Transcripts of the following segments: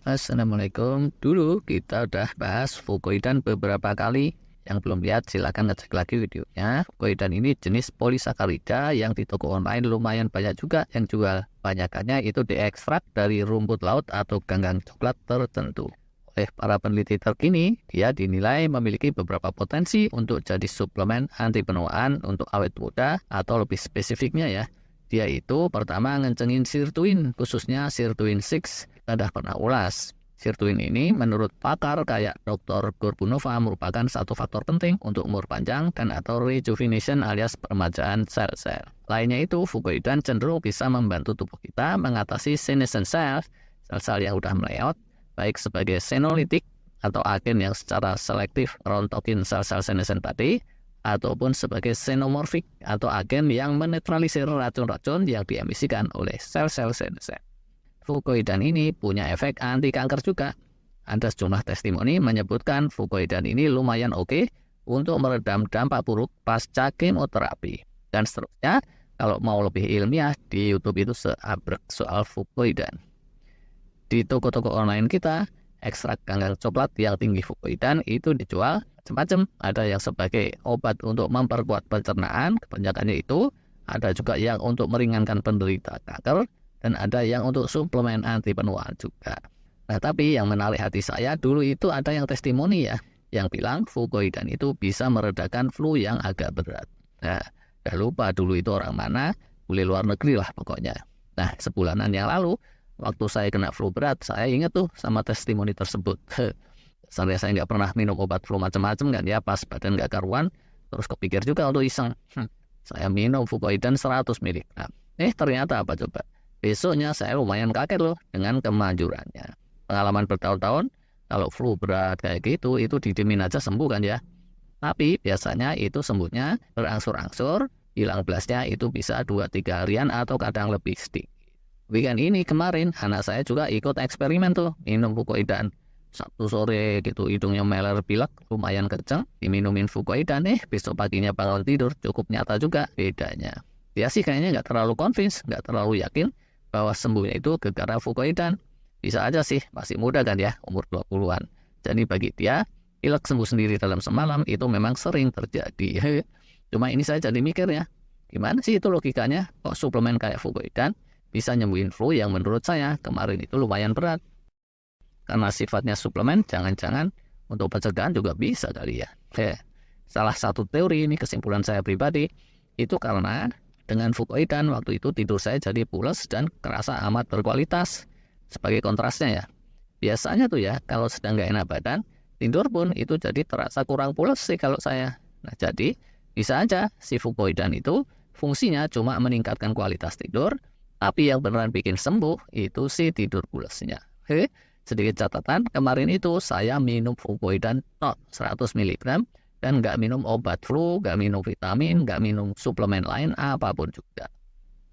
Assalamualaikum. Dulu kita udah bahas fukoidan beberapa kali. Yang belum lihat silahkan ngecek lagi videonya. Fukoidan ini jenis polisakarida yang di toko online lumayan banyak juga yang jual. Banyakannya itu diekstrak dari rumput laut atau ganggang coklat tertentu. Oleh para peneliti terkini, dia dinilai memiliki beberapa potensi untuk jadi suplemen anti penuaan untuk awet muda, atau lebih spesifiknya ya, dia itu pertama ngencengin sirtuin, khususnya sirtuin 6. Kita udah pernah ulas. Sirtuin ini menurut pakar kayak Dr. Gorbunova merupakan satu faktor penting untuk umur panjang dan atau rejuvenation alias peremajaan sel-sel. Lainnya itu, fukoidan cenderung bisa membantu tubuh kita mengatasi senescent cells, sel-sel yang udah meleot, baik sebagai senolitik atau agen yang secara selektif rontokin sel-sel senescent tadi, ataupun sebagai xenomorphic atau agen yang menetralisir racun-racun yang diemisikan oleh sel-sel senescent. Fukoidan ini punya efek anti kanker juga. Ada sejumlah testimoni menyebutkan fukoidan ini lumayan oke untuk meredam dampak buruk pasca kemoterapi. Dan seterusnya, kalau mau lebih ilmiah, di YouTube itu seabrek soal fukoidan. Di toko-toko online kita, ekstrak ganggang coklat yang tinggi fukoidan itu dijual macam-macam. Ada yang sebagai obat untuk memperkuat pencernaan, kebanyakannya itu. Ada juga yang untuk meringankan penderita kanker, dan ada yang untuk suplemen anti penuaan juga. Nah, tapi yang menarik hati saya dulu itu ada yang testimoni ya, yang bilang fukoidan itu bisa meredakan flu yang agak berat. Nah, udah lupa dulu itu orang mana, boleh luar negeri lah pokoknya. Nah, sebulanan yang lalu, waktu saya kena flu berat, saya ingat tuh sama testimoni tersebut. Saya nggak pernah minum obat flu macam-macam kan ya, pas badan nggak karuan, terus kepikir juga untuk iseng. Saya minum fukoidan 100 mg. Ternyata apa coba? Besoknya saya lumayan kaget loh dengan kemanjurannya. Pengalaman bertahun-tahun, kalau flu berat kayak gitu, itu didiemin aja sembuh kan ya. Tapi biasanya itu sembuhnya berangsur-angsur, hilang belasnya itu bisa 2-3 harian atau kadang lebih sedikit. Weekend ini kemarin, anak saya juga ikut eksperimen tuh, minum fukoidan. Sabtu sore gitu, hidungnya meler pilek, lumayan kenceng, diminumin fukoidan besok paginya bangun tidur, cukup nyata juga bedanya. Dia sih kayaknya nggak terlalu convince, nggak terlalu yakin bahwa sembuhnya itu gara-gara fukoidan. Bisa aja sih, masih muda kan ya, umur 20-an. Jadi bagi dia, pilek sembuh sendiri dalam semalam itu memang sering terjadi. Cuma ini saya jadi mikir ya, gimana sih itu logikanya? Kok suplemen kayak fukoidan bisa nyembuhin flu yang menurut saya kemarin itu lumayan berat? Karena sifatnya suplemen, jangan-jangan untuk pencegahan juga bisa kali ya. Salah satu teori ini, kesimpulan saya pribadi, itu karena dengan fukoidan waktu itu tidur saya jadi pules dan kerasa amat berkualitas. Sebagai kontrasnya ya, biasanya tuh ya kalau sedang nggak enak badan, tidur pun itu jadi terasa kurang pules sih kalau saya. Nah, jadi bisa aja si fukoidan itu fungsinya cuma meningkatkan kualitas tidur, tapi yang beneran bikin sembuh itu si tidur pulesnya. Sedikit catatan, kemarin itu saya minum fukoidan 100 mg dan nggak minum obat flu, nggak minum vitamin, nggak minum suplemen lain apapun juga.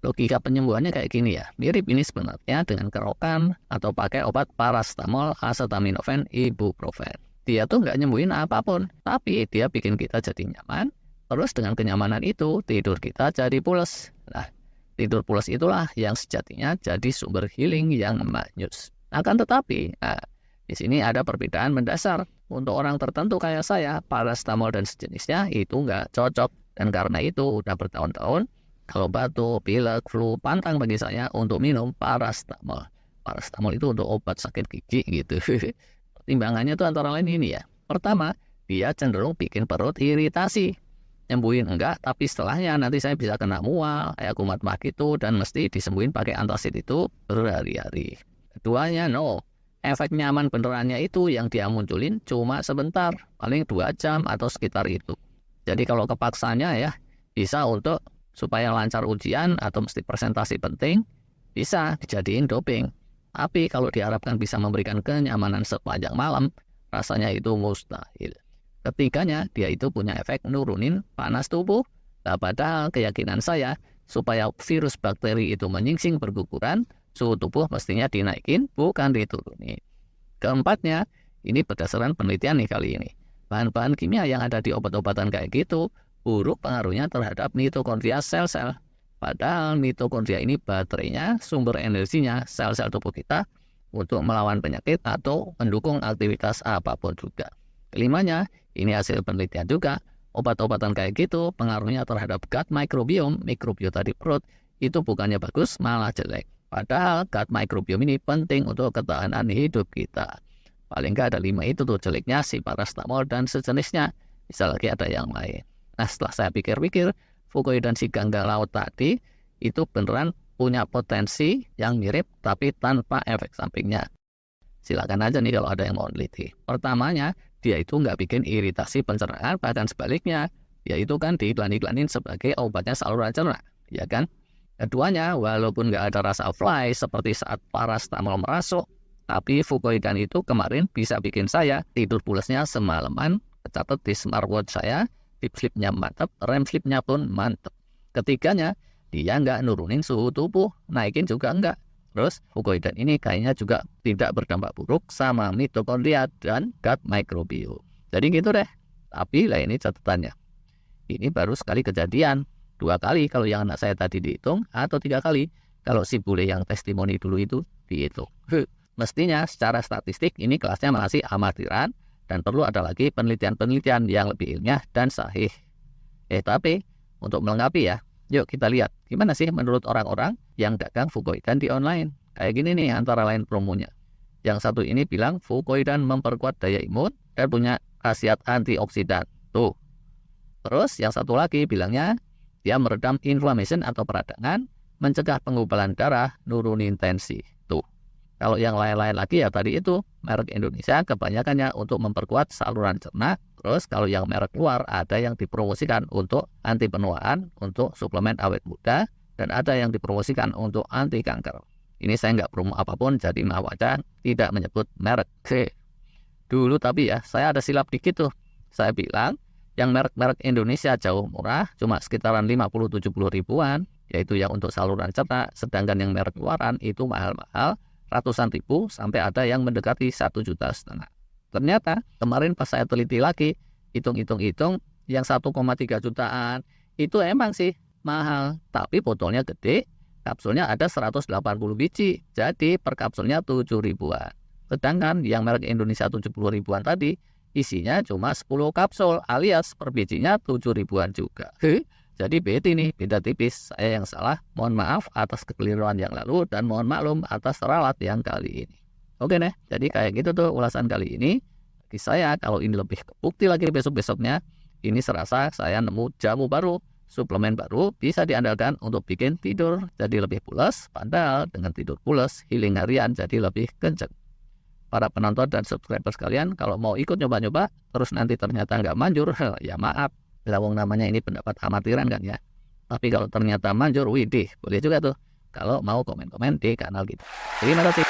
Logika penyembuhannya kayak gini ya, mirip ini sebenarnya dengan kerokan atau pakai obat paracetamol, acetaminophen, ibuprofen. Dia tuh nggak nyembuhin apapun, tapi dia bikin kita jadi nyaman. Terus dengan kenyamanan itu, tidur kita jadi pules. Nah, tidur pules itulah yang sejatinya jadi sumber healing yang maknyus. Akan tetapi, di sini ada perbedaan mendasar. Untuk orang tertentu kayak saya, paracetamol dan sejenisnya itu nggak cocok. Dan karena itu udah bertahun-tahun, kalau batuk, pilek, flu, pantang bagi saya untuk minum paracetamol. Paracetamol itu untuk obat sakit gigi gitu. Pertimbangannya tuh antara lain ini ya. Pertama, dia cenderung bikin perut iritasi. Nyembuhin enggak, tapi setelahnya nanti saya bisa kena mual, kayak kumat mah gitu, dan mesti disembuhin pakai antacid itu berhari-hari. Keduanya, no. Efek nyaman benerannya itu yang dia munculin cuma sebentar, paling 2 jam atau sekitar itu. Jadi kalau kepaksanya ya, bisa untuk supaya lancar ujian atau mesti presentasi penting, bisa dijadiin doping. Tapi kalau diharapkan bisa memberikan kenyamanan sepanjang malam, rasanya itu mustahil. Ketiganya, dia itu punya efek nurunin panas tubuh. Nah, padahal keyakinan saya, supaya virus bakteri itu menyingsing berguguran, suhu tubuh mestinya dinaikin, bukan diturunin. Keempatnya, ini berdasarkan penelitian nih kali ini. Bahan-bahan kimia yang ada di obat-obatan kayak gitu, buruk pengaruhnya terhadap mitokondria sel-sel. Padahal mitokondria ini baterainya, sumber energinya, sel-sel tubuh kita, untuk melawan penyakit atau mendukung aktivitas apapun juga. Kelimanya, ini hasil penelitian juga, obat-obatan kayak gitu pengaruhnya terhadap gut microbiome, mikrobiota di perut, itu bukannya bagus malah jelek. Padahal gut microbiome ini penting untuk ketahanan hidup kita. Paling nggak ada 5 itu tuh jeleknya si paracetamol dan sejenisnya. Bisa lagi ada yang lain. Nah setelah saya pikir-pikir, Fukui dan si gangga laut tadi itu beneran punya potensi yang mirip tapi tanpa efek sampingnya. Silakan aja nih kalau ada yang mau teliti. Pertamanya, dia itu nggak bikin iritasi pencernaan, bahkan sebaliknya. Yaitu kan diiklan-iklanin sebagai obatnya saluran cerna, ya kan? Keduanya, walaupun nggak ada rasa fly seperti saat paracetamol merasuk, tapi Fukoidan itu kemarin bisa bikin saya tidur pulasnya semalaman, tercatat di smartwatch saya, deep sleep-nya mantap, REM sleep-nya pun mantap. Ketiganya, dia nggak nurunin suhu tubuh, naikin juga enggak. Terus, Fukoidan ini kayaknya juga tidak berdampak buruk sama mitokondria dan gut microbiome. Jadi gitu deh. Tapi lah ini catatannya. Ini baru sekali kejadian. 2 kali kalau yang anak saya tadi dihitung, atau 3 kali kalau si bule yang testimoni dulu itu dihitung. Mestinya secara statistik ini kelasnya masih amatiran dan perlu ada lagi penelitian-penelitian yang lebih ilmiah dan sahih. Tapi untuk melengkapi ya, yuk kita lihat gimana sih menurut orang-orang yang dagang Fukoidan di online. Kayak gini nih antara lain promonya. Yang satu ini bilang Fukoidan memperkuat daya imun dan punya khasiat antioksidan. Tuh. Terus yang satu lagi bilangnya dia meredam inflammation atau peradangan, mencegah penggumpalan darah, nurunin tensi. Tuh. Kalau yang lain-lain lagi ya tadi itu merek Indonesia kebanyakannya untuk memperkuat saluran cerna. Terus kalau yang merek luar ada yang dipromosikan untuk anti penuaan, untuk suplemen awet muda, dan ada yang dipromosikan untuk anti kanker. Ini saya nggak promo apapun, jadi maaf aja tidak menyebut merek. Dulu tapi ya saya ada silap dikit tuh. Saya bilang yang merek-merek Indonesia jauh murah, cuma sekitaran 50-70 ribuan, yaitu yang untuk saluran cerna, sedangkan yang merek luaran itu mahal-mahal, ratusan ribu sampai ada yang mendekati 1,5 juta. Ternyata kemarin pas saya teliti lagi, hitung-hitung yang 1,3 jutaan itu emang sih mahal, tapi botolnya gede, kapsulnya ada 180 biji, jadi per kapsulnya 7 ribuan. Sedangkan yang merek Indonesia 70 ribuan tadi isinya cuma 10 kapsul alias per bijinya 7 ribuan juga. Jadi beda tipis. Saya yang salah, mohon maaf atas kekeliruan yang lalu dan mohon maklum atas ralat yang kali ini. Oke nih, jadi kayak gitu tuh ulasan kali ini. Bagi saya kalau ini lebih kebukti lagi besok-besoknya, ini serasa saya nemu jamu baru, suplemen baru bisa diandalkan untuk bikin tidur jadi lebih pulas, padahal dengan tidur pulas, healing harian jadi lebih kenceng. Para penonton dan subscriber sekalian, kalau mau ikut nyoba-nyoba, terus nanti ternyata nggak manjur, ya maaf. Lawang namanya ini pendapat amatiran kan ya. Tapi kalau ternyata manjur, widih, boleh juga tuh. Kalau mau komen-komen di kanal kita. Terima kasih.